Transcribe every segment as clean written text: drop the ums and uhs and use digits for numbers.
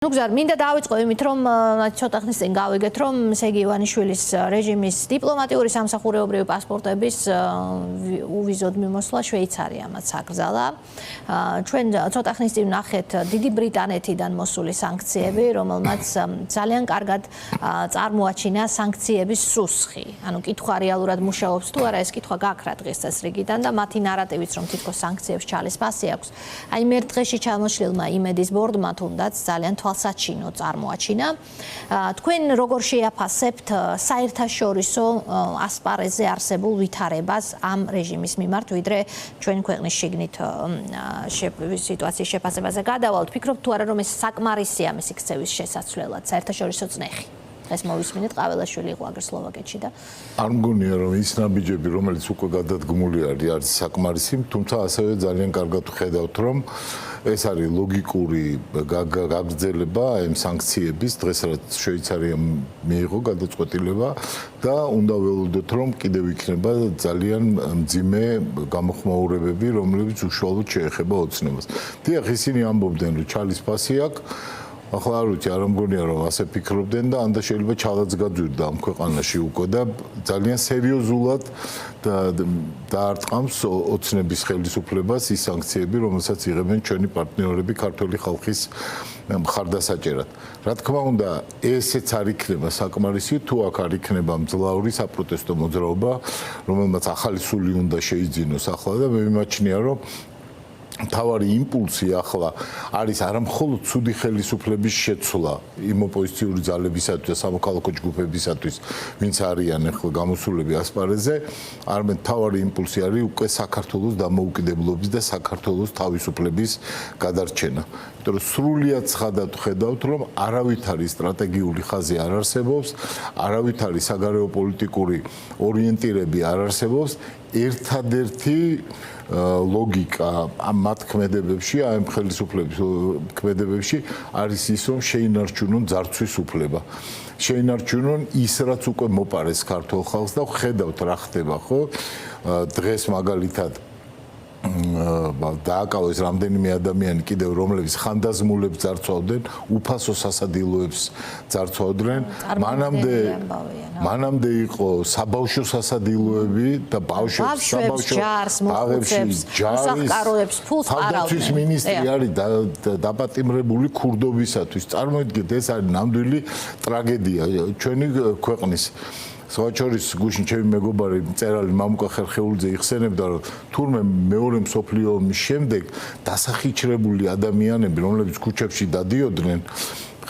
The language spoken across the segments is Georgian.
Nugzar, მინდა დავიწყო იმით, რომ ცოტა ხნის წინ გავიგეთ, რომ სეგი ივანიშვილის რეჟიმის დიპლომატიური სამსახურეობრივი პასპორტების უვიზოდ მიმოსვლა შვეიცარიამაც აკრძალა. ჩვენ ცოტა ხნის წინ ვნახეთ დიდი ბრიტანეთიდან მოსული სანქციები, რომელმაც ძალიან კარგად წარმოაჩინა სანქციების სუსხი. ანუ კითხვა რეალურად მუშაობს თუ არა, ეს კითხვა გაქრა დღეს წესრიგიდან და მათი ნარატივიც, რომ თითქოს სანქციებს ჩალის ფასი აქვს. აი მე დღეში ჩამოშლილმა იმედის ბორდმა თუნდაც ძალიან თვალსაჩინო წარმოაჩინა. თქვენ როგორ შეაფასებთ საერთაშორისო ასპარეზზე არსებულ ვითარებას ამ რეჟიმის მიმართ, ვიდრე ჩვენი ქვეყნის შიგნით სიტუაციის შეფასებაზე გადავალთ? ფიქრობთ თუ არა, რომ ეს საკმარისია მისი ქცევის შესაცვლელად, საერთაშორისო წნეხი? ეს მოვისმინეთ ყაველაშვილი იყო აგერ სლოვაკეთში და არ მგონია რომ ის ნაბიჯები რომელიც უკვე გადადგმული არის საკმარისი, თუმცა ასევე ძალიან კარგად ხედავთ რომ ეს არის ლოგიკური გაგრძელება ამ სანქციების, დღეს რაც შვეიცარიამ მიიღო გადაწყვეტილება და უნდა ველოდოთ რომ კიდევ იქნება ძალიან მძიმე გამოხმაურებები, რომლებიც უშუალოდ შეეხება ოცნებას. დიახ, ისინი ამბობდნენ რომ ჩალის ფასი აქვს. ახლა არ ვიცი, არ მგონია რომ ასე ფიქრობდნენ და ანდა შეიძლება ჩალაც გაძვირდა ამ ქვეყანაში უკვე და ძალიან სერიოზულად დაარტყამს ოცნების ხელისუფლებას ის სანქციები, რომელსაც იღებენ ჩვენი პარტნიორები ქართული ხალხის მხარდასაჭერად. რა თქმა უნდა, ესეც არ იქნება საკმარისი, თუ აქ არ იქნება მძლავრი საპროტესტო მოძრაობა, რომელმაც ახალი სული უნდა შეიძინოს ახლა და მე მიმაჩნია რომ თავარი იმპულსი ახლა არის არამხოლოდ ცუდი ხელისუფლების შეცვლა იმ ოპოზიციური ძალებისათვის და სამოქალაქო ჯგუფებისათვის, ვინც არიან ახლა გამოსულები ასპარეზზე, არამედ თავარი იმპულსი არის უკვე საქართველოს დამოუკიდებლობის და საქართველოს თავისუფლების გადარჩენა. იმიტომ რომ სრულიად ცხადად ხედავთ, რომ არავითარი სტრატეგიული ხაზი არ არსებობს, არავითარი საგარეო პოლიტიკური ორიენტირები არ არსებობს, ერთადერთი ლოგიკა ამ მათ ქმედებებში, ამ ხელისუფლების ქმედებებში არის ის, რომ შეინარჩუნონ ძარცვის უფლება. შეინარჩუნონ ის, რაც უკვე მოპარეს ქართულ ხალხს და ხედავთ რა ხდება, ხო? დღეს მაგალითად დააკავეს რამდენიმე ადამიანი კიდევ რომლებიც ხანდაზმულებს ძარცვავდნენ, უფასო სასადილოებს ძარცვავდნენ. მანამდე იყო საბავშვო სასადილოები და ბავშვებს ჯარს ფულს თავდაცვის მინისტრი არის დაპატიმრებული ქურდობისათვის. წარმოიდგინეთ, ეს არის ნამდვილი ტრაგედია ჩვენი ქვეყნის. სვაჩორის გუშინ ჩემი მეგობარი მწერალი მამუკა ხერხეულიძე იხსენებდა რომ თურმე მეორე მსოფლიო ომის შემდეგ დასახიჩრებული ადამიანები რომლებიც ქუჩებში დადიოდნენ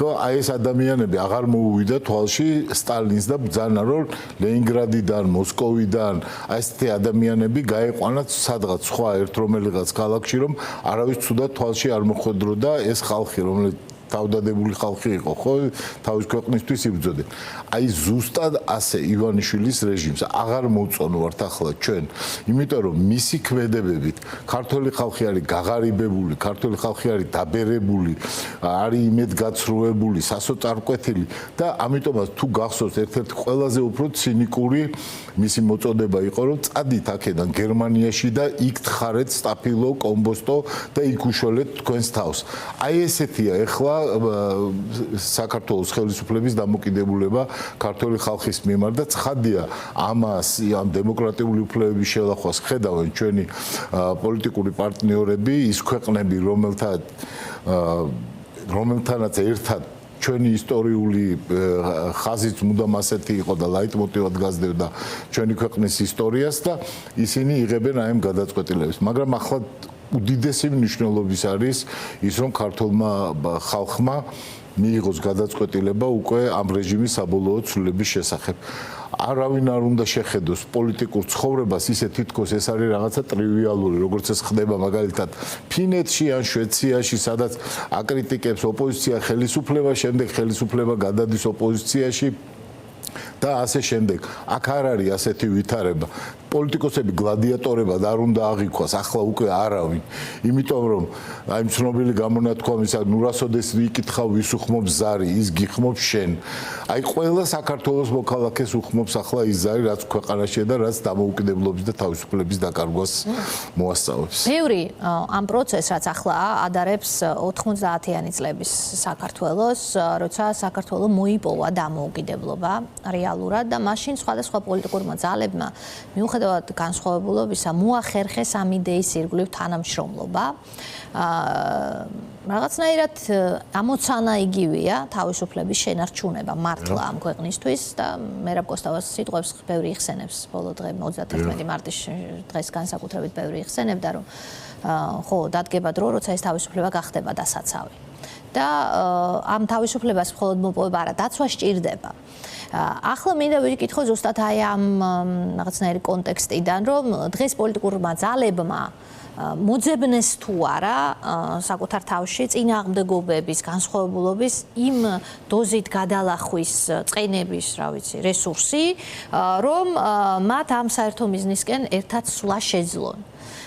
ხო აი ეს ადამიანები აღარ მოუვიდა თვალში სტალინს და ბრძანა რომ ლენინგრადიდან მოსკოვიდან აი ესეთი ადამიანები გაეყვანათ სადღაც სხვა ერთ რომელიღაც ქალაქში რომ არავის ცუდად თვალში არ მოხვედროდა ეს ხალხი რომელიც თავდადებული ხალხი იყო, ხო, თავის ქვეყნისთვის იბრძოდნენ. აი ზუსტად ასე ივანიშვილის რეჟიმს აღარ მოუწონვართ ახლა ჩვენ, იმიტომ რომ მისი ქმედებებით ქართული ხალხი არის გაღარიბებული, ქართული ხალხი არის დაბერებული, არის იმედგაცრუებული, სასოწარკვეთილი და ამიტომაც თუ გახსოვს ერთ-ერთი ყველაზე უფრო ცინიკური მისი მოწოდება იყო რომ წადით აქედან გერმანიაში და იქ თხარეთ სტაფილო, კომბოსტო და იქ უშველეთ თქვენს თავს. აი ესეთია ეხლა საქართველოს ხელისუფლების დამოკიდებულება ქართული ხალხის მიმართ და ცხადია ამას ამ დემოკრატიული უფლებების შელახვას ხედავენ ჩვენი პოლიტიკური პარტნიორები, ის ქვეყნები, რომელთანაც ერთად ჩვენი ისტორიული ხაზიც მუდამ ასეთი იყო და ლაიტმოტივად გაზრდებდა ჩვენი ქვეყნის ისტორიას და ისინი იღებენ აი ამ გადაწყვეტილებებს. მაგრამ ახლა უდიდესი მნიშვნელობის არის ის, რომ ქართულმა ხალხმა მიიღოს გადაწყვეტილება უკვე ამ რეჟიმის საბოლოო ცვლილების შესახებ. არავინ არ უნდა შეხედოს პოლიტიკურ ცხოვრებას ისე თითქოს ეს არის რაღაცა ტრივიალური, როგორც ეს ხდება მაგალითად ფინეთში ან შვეიცარიაში, სადაც აკრიტიკებს ოპოზიცია ხელისუფლება, შემდეგ ხელისუფლება გადადის ოპოზიციაში და ასე შემდეგ. აქ არ არის ასეთი ვითარება. პოლიტიკოსები გლადიატორებად არ უნდა აღიქვას, ახლა უკვე არავინ. იმიტომ რომ აი ცნობილი გამონათქვამისა ნურასოდეს იკითხავ ვის უხმობს ზარი, ის გიხმობს შენ. აი ყველა საქართველოს მოქალაქეს უხმობს ახლა ის ზარი, რაც ქვეყანაშია და რაც დამოუკიდებლობის და თავისუფლების დაკარგვას მოასწავებს. ბევრი ამ პროცესს რაც ახლა ადარებს 90-იანი წლების საქართველოს, როცა საქართველო მოიპოვა დამოუკიდებლობა რეალურად და მაშინ სხვადასხვა პოლიტიკურმა ძალებმა მიუხედავად განსხვავებულობისა მოახერხეს ამ იდეის ირგვლივ თანამშრომლობა. რაღაცნაირად ამოცანა იგივეა თავისუფლების შენარჩუნება მართლა ამ ქვეყნისთვის და მერაბ კოსტავას სიტყვებს ბევრი იხსენებს ბოლო დღე 31 მარტის დღეს განსაკუთრებით ბევრი იხსენებდა რომ ხო დადგება დრო როცა ეს თავისუფლება გახდება დასაცავი და ამ თავისუფლებას მხოლოდ მოპოვება არა დაცვა სჭირდება. ახლა მინდა ვიკითხო ზუსტად აი ამ რაღაცნაირი კონტექსტიდან რომ დღეს პოლიტიკურმა ძალებმა მოძებნეს თუ არა საკუთარ თავში წინააღმდეგობების განსხვავებულობის იმ დოზით გადალახვის წყენების, რა ვიცი, რესურსი, რომ მათ ამ საერთო მიზნისკენ ერთად სვლა შეძლონ.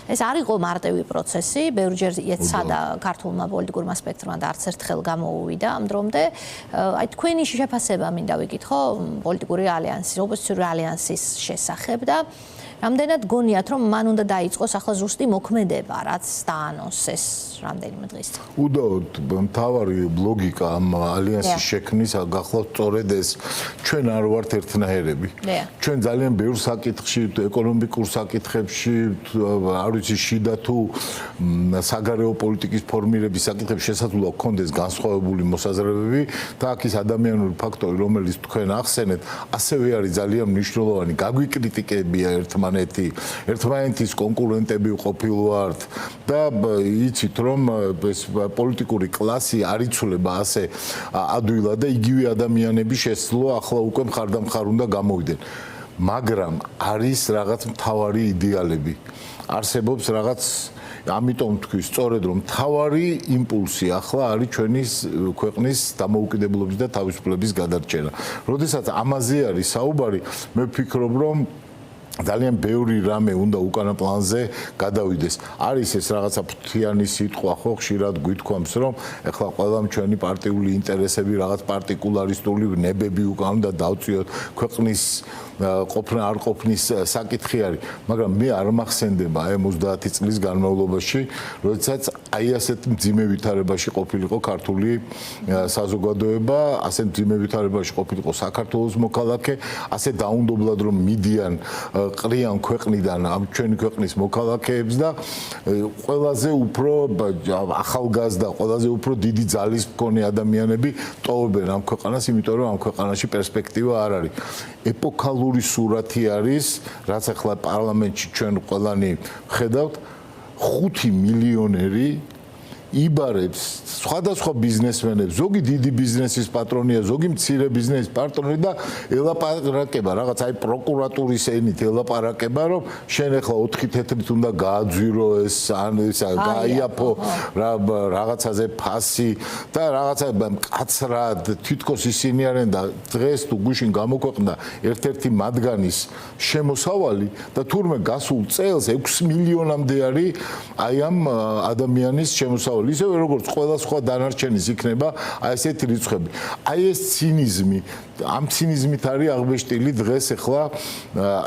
ეს არ იყო მარტივი პროცესი, ბევრჯერ ეცა და ქართულმა პოლიტიკურმა სპექტრმა და არც ერთხელ გამოუვიდა ამ დრომდე. აი თქვენი შეფასება მინდა ვიკითხო პოლიტიკური ალიანსის, ოპოზიციური ალიანსის შესახებ და რამდენად გონიათ რომ მან უნდა დაიწყოს ახლა ზუსტი მოქმედება, რაც დაანონსეს რამდენიმე დღის წინ. უდაოდ მთავარი ლოგიკა ამ ალიანსის შექმნის გახლავთ სწორედ ეს ჩვენ არ ვართ ერთნაირები. ჩვენ ძალიან ბევრ საკითხში, ეკონომიკურ საკითხებში, არ ვიცი შიდა თუ საგარეო პოლიტიკის ფორმირების საკითხებში შესაძლოა გქონდეს განსხვავებული მოსაზრებები და აქ ის ადამიანური ფაქტორი, რომელიც თქვენ ახსენეთ, ასევე არის ძალიან მნიშვნელოვანი. გაგვიკრიტიკებია ერთმანეთის კონკურენტები ყოფილვართ და იცით რომ ეს პოლიტიკური კლასი არ იცვლება ასე ადვილად და იგივე ადამიანები შესაძლოა ახლა უკვე მხარდამხარ უნდა გამოვიდნენ. მაგრამ არის რაღაც მთავარი იდეალები. არსებობს რაღაც ამიტომ თქვი სწორედ რომ მთავარი იმპულსი ახლა არის ჩვენი ქვეყნის დამოუკიდებლობის და თავისუფლების გადარჩენა. როდესაც ამაზე არის საუბარი, მე ვფიქრობ რომ ძალიან ბევრი რამე უნდა უკანა პლანზე გადავიდეს. არის ეს რაღაცა ფრთიანი სიტყვა, ხო, ხშირად გვითქვამს, რომ ეხლა ყველამ ჩვენი პარტიული ინტერესები, რაღაც პარტიკულარისტული ნებები უკან უნდა დავწიოთ, ქვეყნის ყოფნა არ ყოფნის საკითხი არის, მაგრამ მე არ მახსენდება აი 30 წლის განმავლობაში, როდესაც აი ასეთ მძიმე ვითარებაში ყოფილიყო ქართული საზოგადოება, ასეთ მძიმე ვითარებაში ყოფილიყო საქართველოს მოქალაქე, ასე დაუნდობლად რომ მიდიან ყრიან ქვეყნიდან ამ ჩვენი ქვეყნის მოქალაქეებს და ყველაზე უფრო ახალგაზრდა, ყველაზე უფრო დიდი ძალის მქონე ადამიანები ტოვებენ ამ ქვეყანას, იმიტომ რომ ამ ქვეყანაში პერსპექტივა არ არის. ეპოქალური სურათი არის, რაც ახლა პარლამენტში ჩვენ ყველანი ხედავთ, 5 მილიონერი იბარებს სხვადასხვა ბიზნესმენებს, ზოგი დიდი ბიზნესის პატრონია, ზოგი მცირე ბიზნესის პატრონი და ელაპარაკება, რაღაც აი პროკურატურის ენით ელაპარაკება, რომ შენ ახლა 4 თეთრით უნდა გააძვირო ეს ან ისა გაიაფო რაღაცაზე ფასი და რაღაცა მკაცრად თითქოს ისინი არიან და დღეს თუ გუშინ გამოქვეყნდა ერთ-ერთი მათგანის შემოსავალი და თურმე გასულ წელს 6 მილიონამდე არის აი ამ ადამიანის შემოსავალი. ისევე როგორც ყველა სხვა დანარჩენის იქნება აი ესეთი რიცხვები. აი ეს ცინიზმი, ამ ცინიზმით არის აღბეჭდილი დღეს ახლა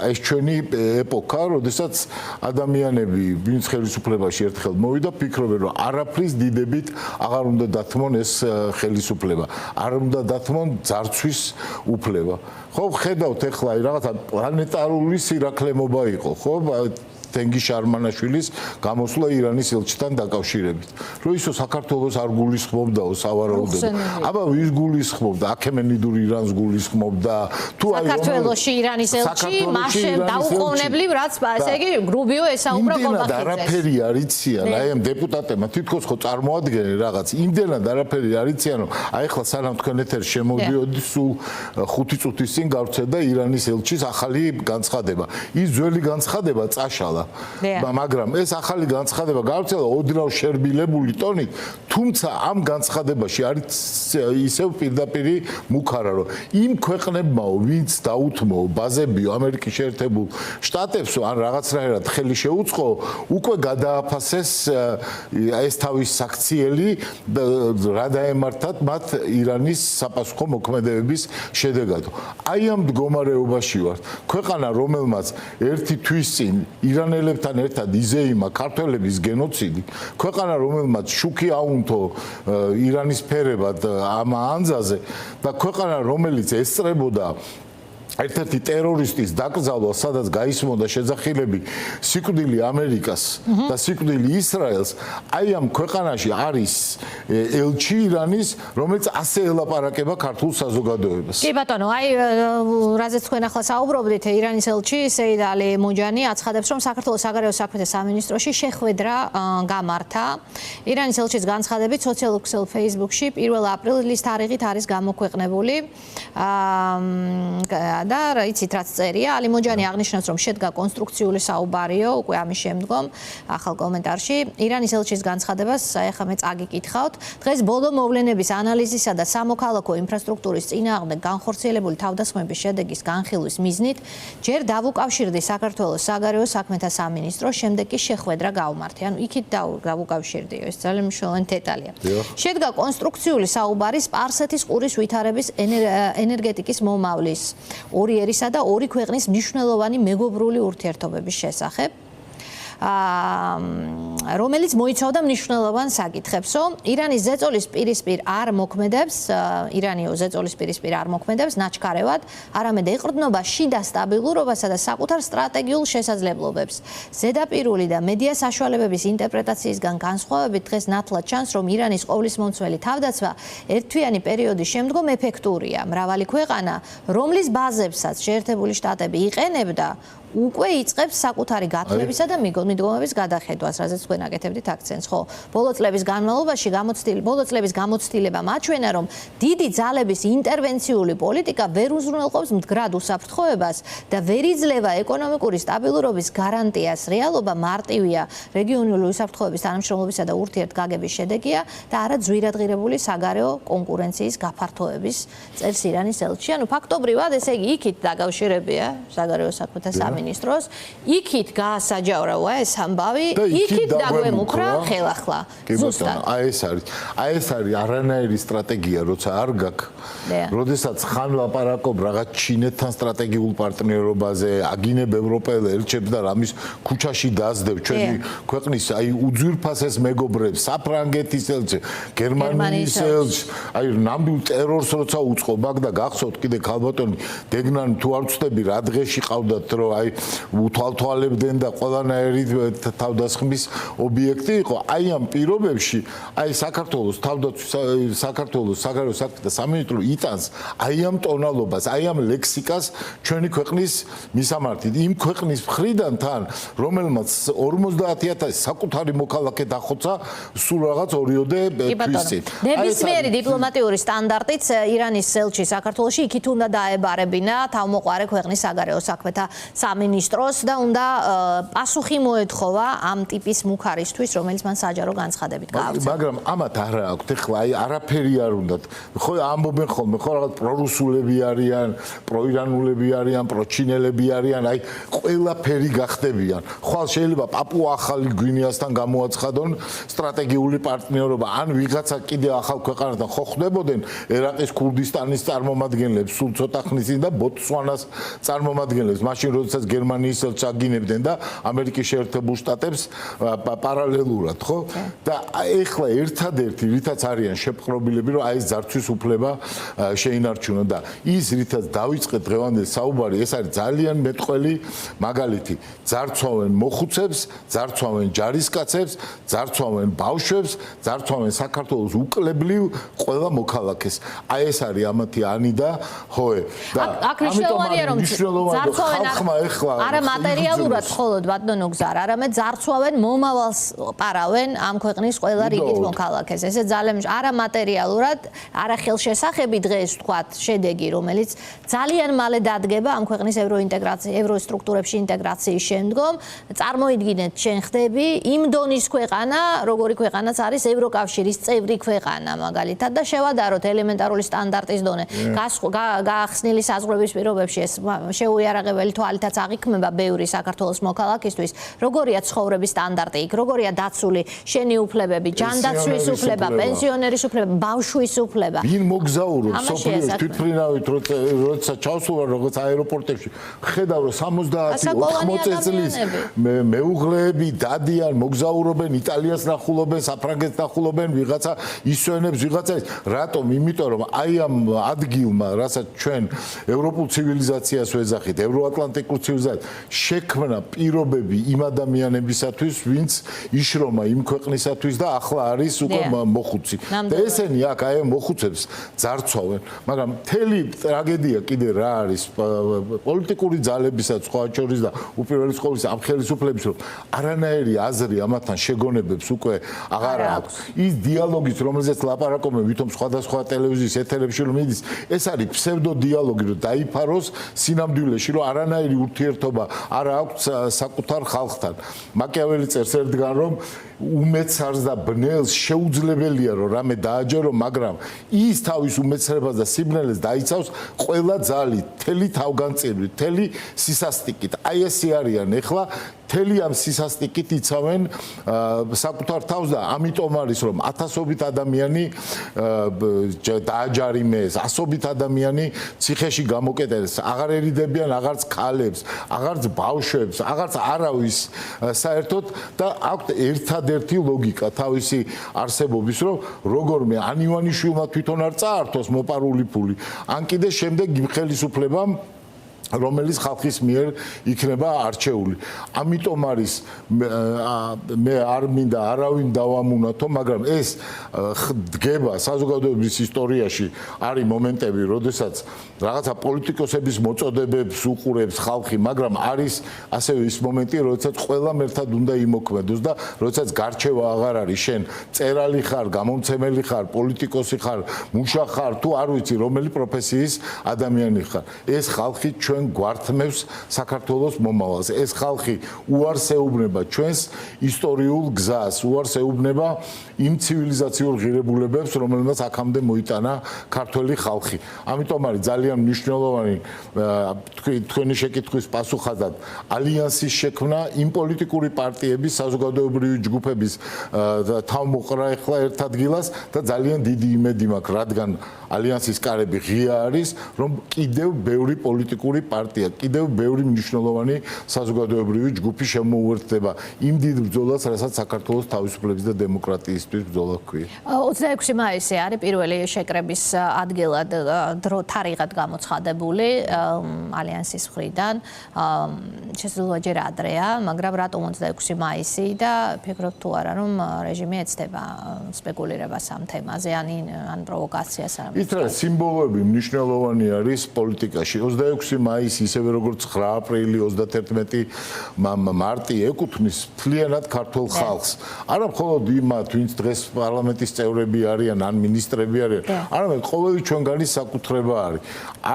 ეს ჩვენი ეპოქა, როდესაც ადამიანები, ვინც ხელისუფლებაში ერთხელ მოვიდა, ფიქრობენ, რომ არაფრის დიდებით აღარ უნდა დათმონ ეს ხელისუფლება. არ უნდა დათმონ ძარცვის უფლება. ხო, ხედავთ ახლა რაღაცა პლანეტარული სირაქლემობა იყო, ხო? თენგი შარმანაშვილის გამოსვლა ირანის ელჩთან დაკავშირებით. რომ ისო საქართველოს არ გულისხმობდაო სავარაუდოდ. აბა ვის გულისხმობდა? აქემენიდური ირანს გულისხმობდა. თუ აი საქართველოში ირანის ელჩი მასშტაბ დაუყოვნებლივ რაც ესე იგი გრუბიო ესაუბრა ყობახიძეს. არაფერი არიციან, აი ამ დეპუტატებმა თითქოს ხო წარმოადგენენ რაღაც. იმდენად არაფერი არიციან, რომ აი ხლა სანამ თქვენ ეთერში შემოვიდიოდი, სულ 5 წუთის წინ გავრცელდა ირანის ელჩის ახალი განცხადება. ის ძველი განცხადება წაშალა. მაგრამ ეს ახალი განცხადება გავრცელა ოდნავ შერბილებული ტონით, თუმცა ამ განცხადებაში არის ისევ პირდაპირი მუქარა, რომ იმ ქვეყნებმაო, ვინც დაუთმო ბაზებიო ამერიკის შეერთებულ შტატებსო, ან რაღაცნაირად ხელი შეუწყო, უკვე გადააფასეს ეს თავის საქციელი რა დაემართათ მათ ირანის საპასუხო მოქმედებების შედეგად. აი ამ მდგომარეობაში ვართ. ქვეყანა, რომელმაც ერთი თვის წინ ირანელებთან ერთად იზეიმა ქართველების გენოციდი, ქვეყანა, რომელმაც შუქი აუნთო ირანის ფერებად ამ ანძაზე და ქვეყანა, რომელიც ესწრებოდა ერთ-ერთი ტერორისტის დაკრძალვას, სადაც გაისმოდა შეძახილები სიკვდილი ამერიკას და სიკვდილი ისრაელს, აი ამ ქვეყანაში არის ელჩი ირანის, რომელიც ასე ელაპარაკება ქართულ საზოგადოებას. კი ბატონო, აი რაზეც თქვენ ახლა საუბრობდით, ირანის ელჩი სეიდ ალი მოჯანი აცხადებს, რომ საქართველოს საგარეო საქმეთა სამინისტროში შეხვედრა გამართა. ირანის ელჩის განცხადებით სოციალურ ქსელ Facebook-ში 1 აპრილის თარიღით არის გამოქვეყნებული. და იცით რაც წერია, ალი მოჯანი აღნიშნავს, რომ შედგა კონსტრუქციული საუბარიო, უკვე ამის შემდგომ ახალ კომენტარში ირანის ელჩის განცხადებას ეხლა მე წაგიკითხავთ. დღეს ბოლო მოვლენების ანალიზისა და სამოქალაქო ინფრასტრუქტურის წინააღმდეგ განხორციელებული თავდასხმების შედეგის განხილვის მიზნით ჯერ დავუკავშირდი საქართველოს საგარეო საქმეთა სამინისტროს, შემდეგ კი შეხვედრა გავმართე. ანუ იქით დავუკავშირდიო, ეს ძალიან მნიშვნელოვანი დეტალია. შედგა კონსტრუქციული საუბარი სპარსეთის ყურის ვითარების ენერგეტიკის მომავლის ორი ერისა და ორი ქვეყნის მნიშვნელოვანი მეგობრული ურთიერთობების შესახებ, რომელიც მოიცავდა მნიშვნელოვან საკითხებსო. ირანის ზეწოლის პირისპირ არ მოქმედებს, ირანიო ზეწოლის პირისპირ არ მოქმედებს ნაჩქარევად, არამედ ეყრდნობა შიდა სტაბილურობასა და საკუთარ სტრატეგიულ შესაძლებლობებს. ზედაპირული და მედია საშუალებების ინტერპრეტაციისგან განსხვავებით დღეს ნათლად ჩანს, რომ ირანის ყოვლისმომცველი თავდაცვა ერთთვიანი პერიოდის შემდგომ ეფექტურია. მრავალი ქვეყანა, რომლის ბაზებსაც შეერთებული შტატები იყენებდა, უკვე იწყებს საკუთარი გათვლებისა და მიდგომების გადახედვას, რაზეც თქვენ აკეთებდით აქცენტს, ხო? ბოლო წლების განმავლობაში გამოცდილება მაჩვენა, რომ დიდი ძალების ინტერვენციული პოლიტიკა ვერ უზრუნველყოფს მდგრად უსაფრთხოებას და ვერ იძლევა ეკონომიკური სტაბილურობის გარანტიას. რეალობა მარტივია, რეგიონული უსაფრთხოების თანამშრომლობისა და ურთიერთგაგების შედეგია და არა ძვირადღირებული საგარეო კონკურენციის გაფართოების წერს ირანის ელჩი. ანუ ფაქტობრივად, ესე იგი, იქით დაკავშირებია საგარეო საქმეთა სამინისტროს, იქით გაასაჯავრავა ეს ამბავი, იქით დაგვემუქრა ხელახლა. ზუსტად. აი ეს არის არანაირი სტრატეგია, როცა არ გაქვს. როდესაც ხან ლაპარაკობ რაღაც ჩინეთთან სტრატეგიულ პარტნიორობაზე, აგინებ ევროპელ ელჩებს და რამის ქუჩაში დაასდებ ჩვენი ქვეყნის აი უძვირფასეს მეგობრებს, საფრანგეთის ელჩი, გერმანიის ელჩი, აი ნამდვილ ტერორს როცა უწყობ აქ და გახსოვთ კიდე ქალბატონი დეგნანი თუ არ ვწდები რა დღეში ყავდათ, რომ აი უთვალთვალებდნენ და ყველანაირი თავდასხმის ობიექტი იყო. აი ამ პირობებში აი საქართველოს საგარეო საქმეთა სამინისტრო იტანს აი ამ ტონალობას, აი ამ ლექსიკას ჩვენი ქვეყნის მისამართით. იმ ქვეყნის მხრიდან თან, რომელმაც 50,000 საკუთარი მოქალაქე დახოცა სულ რაღაც 2-ოდე თვის წინ. ნებისმიერი დიპლომატიური სტანდარტით ირანის ელჩი საქართველოში იქით უნდა დაებარებინა თავმოყარე ქვეყნის საგარეო საქმეთა სამინისტროს და უნდა პასუხი მოეთხოვა ამ ტიპის მუქარისთვის, რომელიც მან საჯარო განცხადებით გაავრცელა. მაგრამ ამათ არა აქვთ ეხლა აი არაფერი არ უნდათ. ხო ამბობენ ხოლმე, ხო რაღაც პრორუსულები არიან, პროირანულები არიან, პროჩინელები არიან, აი ყველაფერი გახდებიან. ხვალ შეიძლება პაპუა ახალი გვინეასთან გამოაცხადონ სტრატეგიული პარტნიორობა, ან ვიღაცა კიდე ახალ ქვეყანასთან ხო ხდებოდნენ ერაყის ქურდისტანის წარმომადგენლებს, სულ ცოტა ხნის წინ და ბოტსვანას წარმომადგენლებს, მაშინ როდესაც გერმანიის ელჩს აგინებდნენ და ამერიკის შეერთებულ შტატებს პარალელურად, ხო? და ეხლა ერთადერთი რითაც არიან შეპყრობილები, რომ აი ეს ძარცვის უფლება შეინარჩუნონ და ის რითაც დავიწყეთ დღევანდელი საუბარი, ეს არის ძალიან მეტყველი მაგალითი. ძარცვავენ მოხუცებს, ძარცვავენ ჯარისკაცებს, ძარცვავენ ბავშვებს, ძარცვავენ საქართველოს უკლებლივ ყველა მოქალაქეს. აი ეს არის ამათი ანი და ჰოე. აქ მნიშვნელოვანია რომ ხალხმა ეხლა არა მატერიალურად მხოლოდ ბატონო გზა არა, არამედ ძარცვავენ მომავალს პარავენ ამ ქვეყნის ყველა რიგით მოქალაქეს. ესე ძალიან არა მატერიალურად, არა ხელშესახები დღეს ვთქვათ შედეგი, რომელიც ძალიან მალე დადგება ამ ქვეყნის ევროსტრუქტურებში ინტეგრაციის შემდგომ. წარმოიდგინეთ, შენ ხდები იმ დონის ქვეყანა, როგორი ქვეყანაც არის ევროკავშირის წევრი ქვეყანა მაგალითად და შევადაროთ ელემენტარული სტანდარტის დონე. გაახსნილი საზღვრების პირობებში ეს შეუიარაღებელი თვალითაც აღიქმება ბევრი საქართველოს მოქალაქისთვის. როგორია ცხოვრების სტანდარტი იქ, როგორია დაცული შენი უფლებები, ჯანდაცვის უფლება, პენსიონერის უფლება, ბავშვის უფლება. ვინ მოგზაურობს სოფლიოს თვითმფრინავით, როცა ჩავსულა როგორც აეროპორტებში, ხედავ რომ 70-80 წლის მეუღლეები დადიან, მოგზაურობენ, იტალიას ნახულობენ, საფრანგეთს ნახულობენ, ვიღაცა ისვენებს, ვიღაცა რატომ? იმიტომ რომ აი ამ ადგილმა, რასაც ჩვენ ევროპულ ცივილიზაციას ვეძახით, ევროატლანტიკურ ცივილიზაციას, შექმნა პირობები იმ ადამიანებისათვის, ვინც იშრომა იმ ქვეყნისათვის და ახლა არის უკვე მოხუცი. და ესენი აქ აი მოხუცებს ძარცვავენ, მაგრამ მთელი ტრაგედია კიდე რა არის პოლიტიკური ძალებისაც სხვა შორის და უპირველეს ყოვლისა ამ ხელისუფლების რომ არანაირი აზრი ამათთან შეგონებებს უკვე აღარ აქვს. ის დიალოგიც რომელზეც ლაპარაკობენ ვითომ სხვადასხვა ტელევიზიის ეთერებში რომ მიდის, ეს არის ფსევდო დიალოგი რომ დაიფაროს სინამდვილეში რომ არანაირი ურთიერთობა არ აქვს საკუთარ ხალხთან. მაკიაველი წერს ერთგან რომ უმეცარს და ბნელს შეუძლებელია რომ რამე დააჯერო, მაგრამ ის თავის უმეცრებას და სიბნელეს დაიცავს ყველა ძალით, მთელი თავგანწირვით, მთელი სისასტიკით. აი ესე არიან ეხლა მთელი ამ სისასტიკით იცავენ საკუთარ თავს და ამიტომ არის რომ ათასობით ადამიანი დააჯარიმეს, ასობით ადამიანი ციხეში გამოკეტეს, აღარ ერიდებიან აღარც ქალებს, აღარც ბავშვებს, აღარც არავის საერთოდ და აქვთ ერთადერთი ლოგიკა თავისი არსებობის რომ როგორმე ან ივანიშვილმა თვითონ არ წაართოს მოპარული ფული, ან კიდე შემდეგ ხელისუფლებამ რომელიც ხალხის მიერ იქნება არჩეული. ამიტომ არის მე არ მინდა არავინ დავამუნათო, მაგრამ ეს დგება საზოგადოების ისტორიაში არის მომენტები, როდესაც რაღაცა პოლიტიკოსების მოწოდებებს უყურებს ხალხი, მაგრამ არის ასევე ის მომენტი, როდესაც ყველამ ერთად უნდა იმოქმედოს და როდესაც გარჩევა აღარ არის, შენ წერალი ხარ, გამომცემელი ხარ, პოლიტიკოსი ხარ, მუშა ხარ, თუ არ ვიცი რომელი პროფესიის ადამიანი ხარ. ეს ხალხი ჩვენ გვართმევს საქართველოს მომავალს. ეს ხალხი უარს ეუბნება ჩვენს ისტორიულ გზას, უარს ეუბნება იმ ცივილიზაციურ ღირებულებებს, რომელმაც აქამდე მოიტანა ქართველი ხალხი. ამიტომ არის ძალიან მნიშვნელოვანი თქვენი შეკითხვის პასუხად ალიანსის შექმნა იმ პოლიტიკური პარტიების, საზოგადოებრივი ჯგუფების თავმოყრა ეხლა ერთ ადგილას და ძალიან დიდი იმედი მაქვს, რადგან ალიანსის კარები ღია არის, რომ კიდევ ბევრი პოლიტიკური პარტია, კიდევ ბევრი მნიშვნელოვანი საზოგადოებრივი ჯგუფი შემოუერთდება იმ დიდ ბრძოლას, რასაც საქართველოს თავისუფლების და დემოკრატიისთვის ბრძოლა ჰქვია. 26 მაისი არის პირველი შეკრების ადგილად თარიღად გამოცხადებული ალიანსის მხრიდან. შესაძლოა ჯერ ადრეა, მაგრამ რატომ 26 მაისი და ფიქრობ თუ არა რომ რეჟიმი ეცდება სპეკულირებას ამ თემაზე ან პროვოკაციას არ ითხრა სიმბოლოები მნიშვნელოვანი არის პოლიტიკაში. 26 მაისი ისევე როგორც 9 აპრილი, 31 მარტი ეკუთვნის მთლიანად ქართულ ხალხს. არა მხოლოდ იმათ, ვინც დღეს პარლამენტის წევრები არიან ან მინისტრები არიან, არამედ ყოველი ჩვენგანი საკუთრება არის.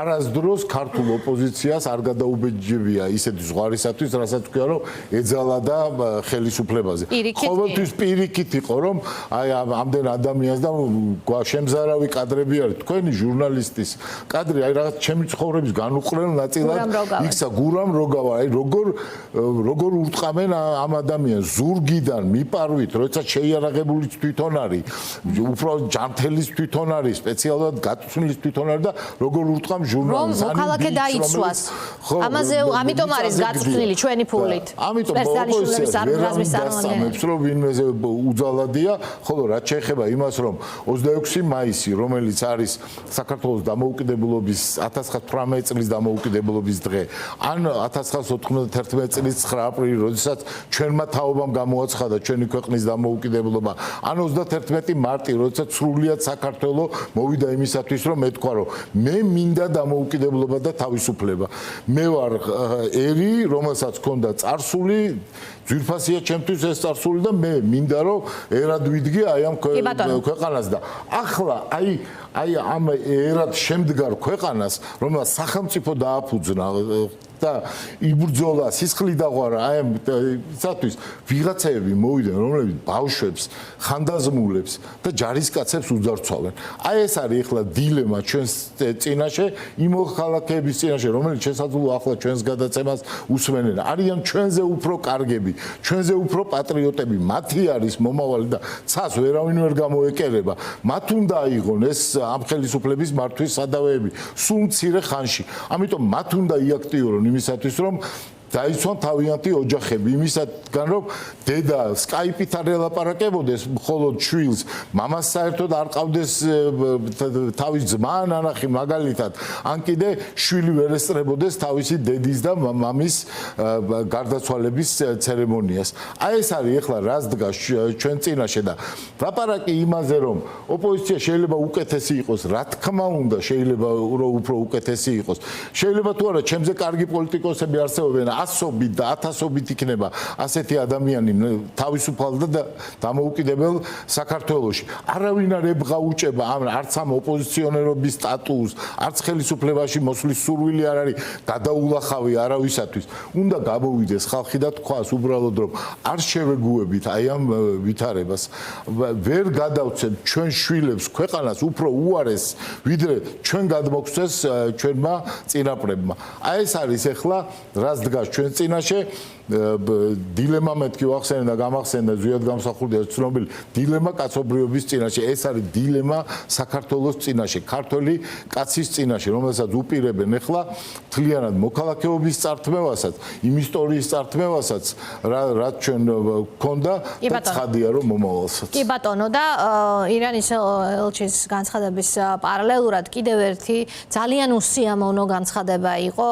არასდროს ქართულ ოპოზიციას არ გადაუბეჯებია ისეთი ზღვარისათვის, რასაც თქვია რომ ეძალა და ხელისუფლებაზე. ყოველთვის პირიქით იყო რომ აი ამდენ ადამიანს და შემზარავი კადრები არის. თქვენი ჟურნალისტის კადრი აი რაღაც ჩემი ცხოვრების განუყრელ ნაწილად იქცა გურამ როგავა. აი როგორ ურტყამენ ამ ადამიანს ზურგიდან მიპარვით, როცა შეიარაღებულიც თვითონ არის, უფრო ჯანმრთელის თვითონ არის, სპეციალურად გაწვრთნილის თვითონ არის და როგორ ურტყამ ჟურნალისტს. მოქალაქე დაიცვას. ამაზე ამიტომ არის გაწვრთნილი ჩვენი ფულით. ამიტომ ოპოზიცია დასწამებს რომ ვინმეზე უძალადია, ხოლო რაც შეეხება იმას რომ 26 მაისი, რომელიც არის საქართველოს დამოუკიდებლობის 1918 წლის დამოუკიდებლობის დამოუკიდებლობის დღე, ან 1991 წლის 9 აპრილი, როდესაც ჩვენმა თაობამ გამოაცხადა ჩვენი ქვეყნის დამოუკიდებლობა, ან 31 მარტი, როდესაც სრულიად საქართველო მოვიდა იმისათვის, რომ ეთქვა, რომ მე მინდა დამოუკიდებლობა და თავისუფლება. მე ვარ ერი, რომელსაც ჰქონდა წარსული, ძვირფასია ჩემთვის ეს წარსული და მე მინდა რომ ერად ვიდგე აი ამ ქვეყანას და ახლა აი ამ ერად შემდგარ ქვეყანას, რომელსაც სახელმწიფო დააფუძნა და იბრძოლა, სისხლი დაღვარა აი ამისათვის ვიღაცები მოვიდნენ, რომლებიც ბავშვებს, ხანდაზმულებს და ჯარისკაცებს უძარცვავენ. აი ეს არის ახლა დილემა ჩვენს წინაშე, იმ მოქალაქეების წინაშე, რომელიც შესაძლოა ახლა ჩვენს გადაცემას უსმენენ. არიან ჩვენზე უფრო კარგები, ჩვენზე უფრო პატრიოტები, მათი არის მომავალი და ცას ვერავინ ვერ გამოეკერება. მათ უნდა აიღონ ეს ამ ხელისუფლების მართვის სადავეები სულ მცირე ხანში. ამიტომ მათ უნდა იაქტიურონ იმისათვის, რომ დაიცვან თავიანთი ოჯახები, იმისაგან რომ დედა სკაიპით არ ელაპარაკებოდეს მხოლოდ შვილს, მამას საერთოდ არ ყავდეს თავის ძმა ნანახი მაგალითად, ან კიდე შვილი ვერ ესწრებოდეს თავისი დედის და მამის გარდაცვალების ცერემონიას. აი ეს არის ახლა რას დგას ჩვენ წინაშე და ლაპარაკი იმაზე, რომ ოპოზიცია შეიძლება უკეთესი იყოს, რა თქმა უნდა, შეიძლება უფრო უკეთესი იყოს. შეიძლება თუ არა, ჩემზე კარგი პოლიტიკოსები არსებობენ, ასობით და ათასობით იქნება ასეთი ადამიანი თავისუფალ და დამოუკიდებელ საქართველოში. არავინ არ ებღაუჭება არც ამ ოპოზიციონერობის სტატუსს, არც ხელისუფლებაში მოსვლის სურვილი არ არის გადაულახავი არავისათვის. უნდა გამოვიდეს ხალხი და თქვას უბრალოდ რომ არ შევეგუებით აი ამ ვითარებას. ვერ გადავცემთ ჩვენ შვილებს ქვეყანას უფრო უარეს, ვიდრე ჩვენ გადმოგცეს ჩვენმა წინაპრებმა. აი ეს არის ახლა რას დგას ჩვენ წინაშე დილემა მეთქი ვახსენე და გამახსენდა ზუსტად გამსახურდია ცნობილი დილემა კაცობრიობის წინაშე. ეს არის დილემა საქართველოს წინაშე, ქართველი კაცის წინაშე, რომელსაც უპირებენ ახლა მთლიანად მოქალაქეობის წართმევასაც, იმ ისტორიის წართმევასაც, რაც ჩვენ გქონდა და ცხადია რომ მომავალსაც. კი ბატონო და ირანის ელჩის განცხადების პარალელურად კიდევ ერთი ძალიან უსიამოვნო განცხადება იყო,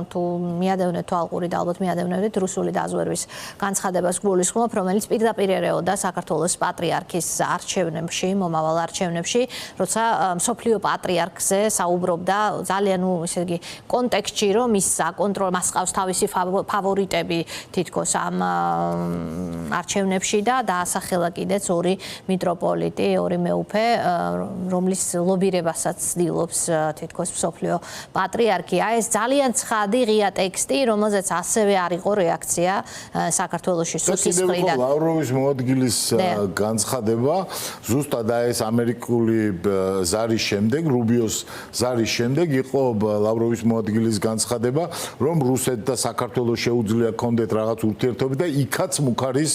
თუ მიადევნეთ თვალყურით, ალბათ მიადევნებთ რუსული დაზვერვის განცხადებას გულისხმობ, რომელიც პირდაპირ ერეოდა საქართველოს პატრიარქის არჩევნებში, მომავალ არჩევნებში, როცა მსოფლიო პატრიარქზე საუბრობდა ძალიან ისე იგი კონტექსტში, რომ ის მას ყავს თავისი ფავორიტები თითქოს ამ არჩევნებში და დაასახელა კიდეც ორი მიტროპოლიტი, ორი მეუფე, რომლის ლობირებასაც ცდილობს თითქოს მსოფლიო პატრიარქი. აი ეს ძალიან ცხადი ღია ტექსტი, რომელზეც ასევე არ იყო რეაქცია საქართველოში სუსის მხრიდან. ლავროვის მოადგილის განცხადება ზუსტად ეს ამერიკული ზარის შემდეგ, რუბიოს ზარის შემდეგ იყო ლავროვის მოადგილის განცხადება, რომ რუსეთ და საქართველოს შეუძლია კონდეთ რაღაც ურთიერთობა და იქაც მუქარის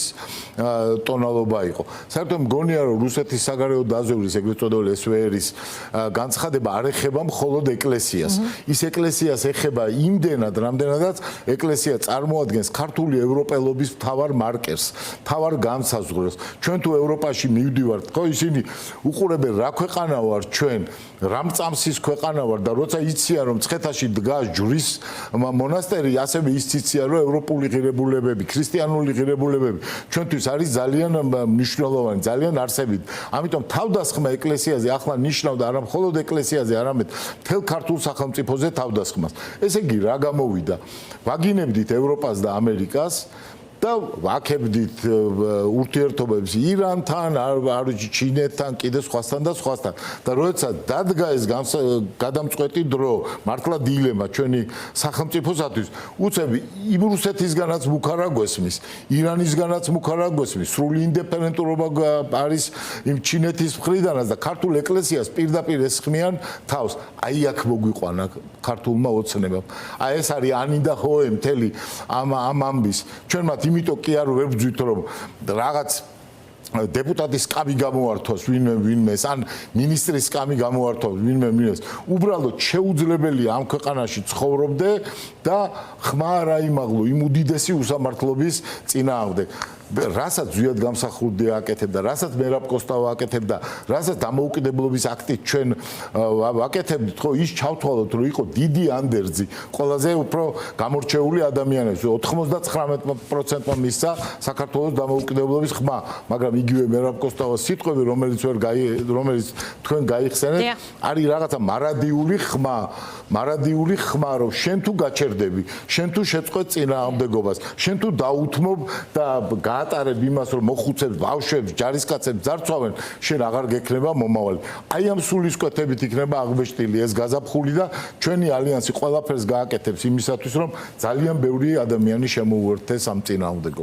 ტონალობა იყო. საერთოდ მგონია რომ რუსეთის საგარეო დაზვერვის ეგრეთ წოდებული SVR-ის განცხადება არ ეხება მხოლოდ ეკლესიას. ის ეკლესიას ეხება იმდენად, რამდენადაც ეკლესია წარმოადგენს ქართული ევროპელობის მთავარ მარკერს, მთავარ განსაზღვრებს. ჩვენ თუ ევროპაში მივდივართ, ხო ისინი უყურებენ რა ქვეყანა ვარ ჩვენ, რამწამსის ქვეყანა ვარ და როცა იციან რომ მცხეთაში დგას ჯვრის მონასტერი, ასევე იციან რომ ევროპული ღირებულებები, ქრისტიანული ღირებულებები ჩვენთვის არის ძალიან მნიშვნელოვანი, ძალიან არსებითი. ამიტომ თავდასხმა ეკლესიაზე ახლა ნიშნავდა არა მხოლოდ ეკლესიაზე, არამედ მთელ ქართულ სახელმწიფოზე თავდასხმას. ესე იგი რა გამოვიდა? ვაგინებდით ევროპას და ამერიკას და ვაკებდით ურთიერთობებს ირანთან, ჩინეთთან, კიდე სხვასთან და სხვასთან. და როდესაც დადგა ეს გადამწყვეტი დრო, მართლა დილემა ჩვენი სახელმწიფოსათვის, უცებ იმ რუსეთისგანაც მუქარა გვესმის, ირანისგანაც მუქარა გვესმის, სრული ინდეპენდენტურობა არის იმ ჩინეთის მხრიდანაც და ქართულ ეკლესიას პირდაპირ ესხმიან თავს. აი აქ მოგვიყვანა ქართულმა ოცნებამ. აი ეს არის ანიდა ჰოე მთელი ამ ამბის. ჩვენმა იმიტომ კი არ ვებძვით რომ რაღაც დეპუტატის სკამი გამოართვას ვინმეს ან მინისტრის სკამი გამოართვას ვინმეს. უბრალოდ შეუძლებელია ამ ქვეყანაში ცხოვრობდე და ხმა არ აიმაღლო იმ უდიდესი უსამართლობის წინააღმდეგ. რასაც ზვიად გამსახურდი აკეთებდა, რასაც მერაბ კოსტავა აკეთებდა, რასაც დამოუკიდებლობის აქტით ჩვენ ვაკეთებდით, ხო ის ჩავთვალოთ, რომ იყო დიდი ანდერძი, ყველაზე უფრო გამორჩეული ადამიანებს, 99%-მა მისცა საქართველოს დამოუკიდებლობის ხმა, მაგრამ იგივე მერაბ კოსტავას სიტყვები, რომელიც თქვენ გაიხსენეთ, არის რაღაცა მარადიული ხმა, რომ შენ თუ გაჩერდები, შენ თუ შეწყვეტ წინააღმდეგობას, შენ თუ დაუთმობ და გაატარებ იმას, რომ მოხუცებს, ბავშვებს, ჯარისკაცებს ძარცვავენ, შენ აღარ გექნება მომავალი. აი ამ სულისკვეთებით იქნება აღბეჭდილი ეს გაზაფხული და ჩვენი ალიანსი ყველაფერს გააკეთებს იმისათვის, რომ ძალიან ბევრი ადამიანი შემოუერთდეს ამ წინააღმდეგობას.